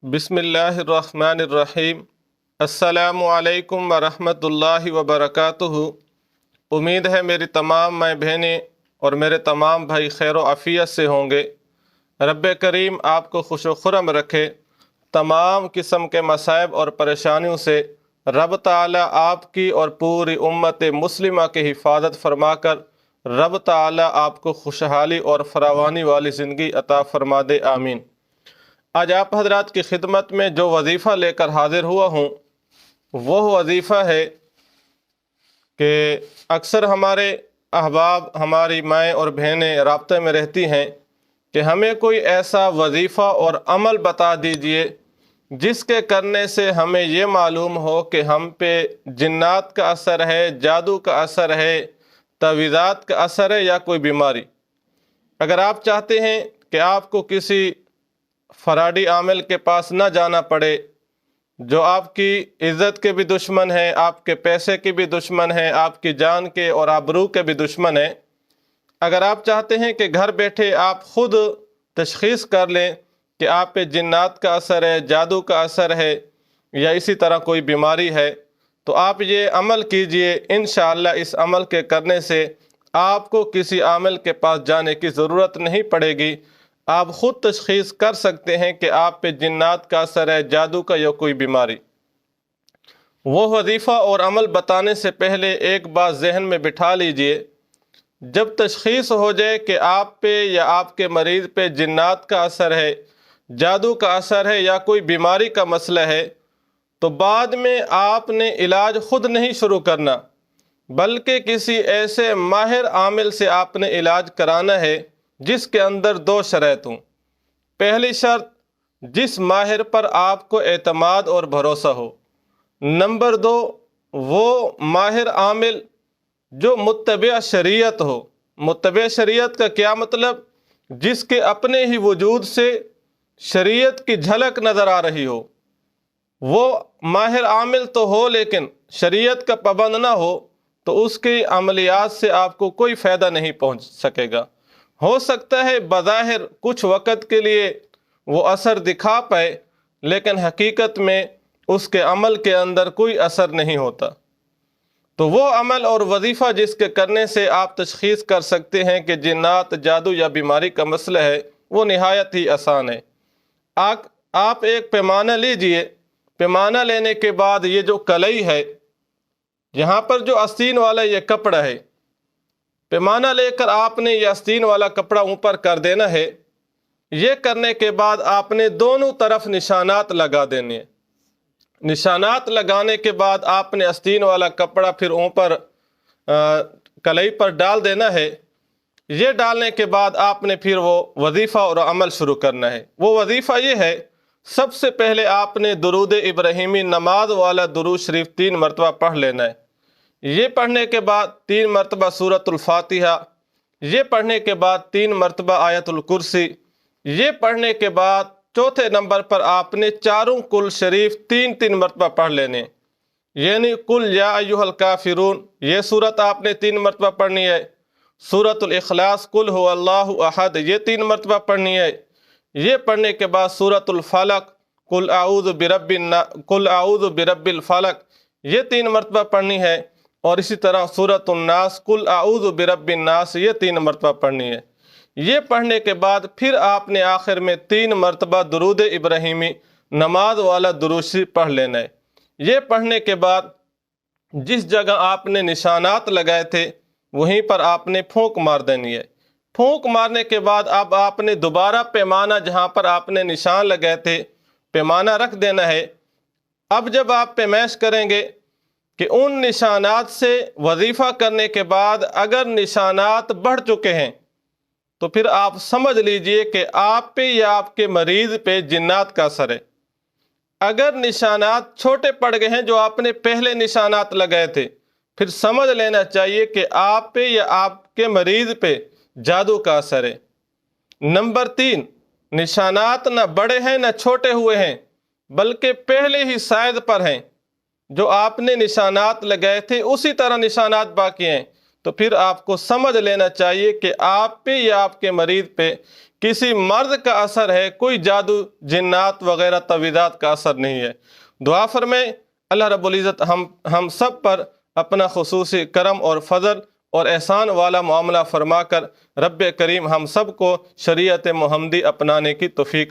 बिस्मिल्लाहिर्रहमानिर्रहीम। अस्सलामु अलैकुम वरहमतुल्लाहि वबरकातुहु। उम्मीद है मेरी तमाम माँ बहनें और मेरे तमाम भाई खैर आफ़ियत से होंगे। रब्बे करीम आपको खुश खुरम रखे। तमाम किस्म के मसाइब और परेशानियों से रब ताला आपकी और पूरी उम्मत मुस्लिमा की हिफाजत फरमाकर रब ताला आपको खुशहाली और फरावानी वाली ज़िंदगी अता फरमा दे, आमीन। आज आप हजरात की खिदमत में जो वजीफ़ा लेकर हाजिर हुआ हूँ वो वजीफ़ा है कि अक्सर हमारे अहबाब, हमारी माएँ और बहनें राब्ते में रहती हैं कि हमें कोई ऐसा वजीफ़ा और अमल बता दीजिए जिसके करने से हमें ये मालूम हो कि हम पे जिन्नात का असर है, जादू का असर है, तवीज़ात का असर है या कोई बीमारी। अगर आप चाहते हैं कि आपको किसी फराडी आमिल के पास न जाना पड़े जो आपकी इज़्ज़त के भी दुश्मन है, आपके पैसे के भी दुश्मन है, आपकी जान के और आबरू के भी दुश्मन है, अगर आप चाहते हैं कि घर बैठे आप ख़ुद तशख़ीस कर लें कि आप पे जिन्नात का असर है, जादू का असर है या इसी तरह कोई बीमारी है, तो आप ये अमल कीजिए। इंशाअल्लाह इस अमल के करने से आपको किसी आमिल के पास जाने की ज़रूरत नहीं पड़ेगी। आप ख़ुद तशख़ीस कर सकते हैं कि आप पे जिन्नात का असर है, जादू का या कोई बीमारी। वो वजीफ़ा और अमल बताने से पहले एक बात जहन में बिठा लीजिए, जब तशख़ीस हो जाए कि आप पे या आपके मरीज़ पे जिन्नात का असर है, जादू का असर है या कोई बीमारी का मसला है, तो बाद में आपने इलाज ख़ुद नहीं शुरू करना बल्कि किसी ऐसे माहिर आमिल से आपने इलाज कराना है जिसके अंदर दो शर्त हों। पहली शर्त, जिस माहिर पर आपको एतमाद और भरोसा हो। नंबर दो, वो माहिर आमिल जो मुत्तबा शरीयत हो। मुत्तबा शरीयत का क्या मतलब? जिसके अपने ही वजूद से शरीयत की झलक नज़र आ रही हो। वो माहिर आमिल तो हो लेकिन शरीयत का पाबंद ना हो तो उसकी अमलियात से आपको कोई फ़ायदा नहीं पहुंच सकेगा। हो सकता है बज़ाहिर कुछ वक़्त के लिए वो असर दिखा पाए लेकिन हकीकत में उसके अमल के अंदर कोई असर नहीं होता। तो वो अमल और वजीफ़ा जिसके करने से आप तशख़ीस कर सकते हैं कि जिन्नात, जादू या बीमारी का मसला है, वो निहायत ही आसान है। आप एक पैमाना लीजिए। पैमाना लेने के बाद ये जो कलई है, यहाँ पर जो आस्तीन वाला ये कपड़ा है, पैमाना लेकर आपने ये आस्तीन वाला कपड़ा ऊपर कर देना है। ये करने के बाद आपने दोनों तरफ निशानात लगा देने। निशानात लगाने के बाद आपने आस्तीन वाला कपड़ा फिर ऊपर कलई पर डाल देना है। ये डालने के बाद आपने फिर वो वजीफ़ा और अमल शुरू करना है। वो वजीफ़ा ये है, सबसे पहले आपने दुरूद इब्राहिमी नमाज वाला दुरूद शरीफ 3 मरतबा पढ़ लेना है। ये पढ़ने के बाद 3 मरतबा सूरतुल फातिहा, ये पढ़ने के बाद 3 मरतबा आयतुल कुर्सी, ये पढ़ने के बाद चौथे नंबर पर आपने चारों कुल शरीफ 3-3 मरतबा पढ़ लेने। यानी कुल या अय्युहल काफिरून ये सूरत आपने 3 मरतबा पढ़नी है। सूरतुल इखलास कुल हुवल्लाहु अहद ये 3 मरतबा पढ़नी है। ये पढ़ने के बाद सूरतुल फलक कुल आऊज़ु बिरब्बिल फलक ये 3 मरतबा पढ़नी है। और इसी तरह सूरतुन नास कुल आऊज़ु बिरब्बिन नास ये 3 मरतबा पढ़नी है। ये पढ़ने के बाद फिर आपने आखिर में 3 मरतबा दुरूद इब्राहिमी नमाज वाला दुरूद शरीफ पढ़ लेना है। ये पढ़ने के बाद जिस जगह आपने निशानात लगाए थे वहीं पर आपने फूंक मार देनी है। फूंक मारने के बाद अब आपने दोबारा पैमाना जहाँ पर आपने निशान लगाए थे पैमाना रख देना है। अब जब आप पैमाइश करेंगे कि उन निशानात से वजीफ़ा करने के बाद अगर निशानात बढ़ चुके हैं तो फिर आप समझ लीजिए कि आप पे या आपके मरीज़ पे जिन्नात का असर है। अगर निशानात छोटे पड़ गए हैं जो आपने पहले निशानात लगाए थे, फिर समझ लेना चाहिए कि आप पे या आपके मरीज़ पे जादू का असर है। नंबर 3, निशानात न बड़े हैं न छोटे हुए हैं बल्कि पहले ही साइज पर हैं। जो आपने निशानात लगाए थे उसी तरह निशानात बाकी हैं, تو پھر آپ کو سمجھ لینا چاہیے کہ آپ پہ یا آپ کے مریض پہ کسی مرض کا اثر ہے، کوئی جادو جنات وغیرہ تویدات کا اثر نہیں ہے۔ دعا فرمائیں اللہ رب العزت ہم سب پر اپنا خصوصی کرم اور فضل اور احسان والا معاملہ فرما کر رب کریم ہم سب کو شریعت محمدی اپنانے کی توفیق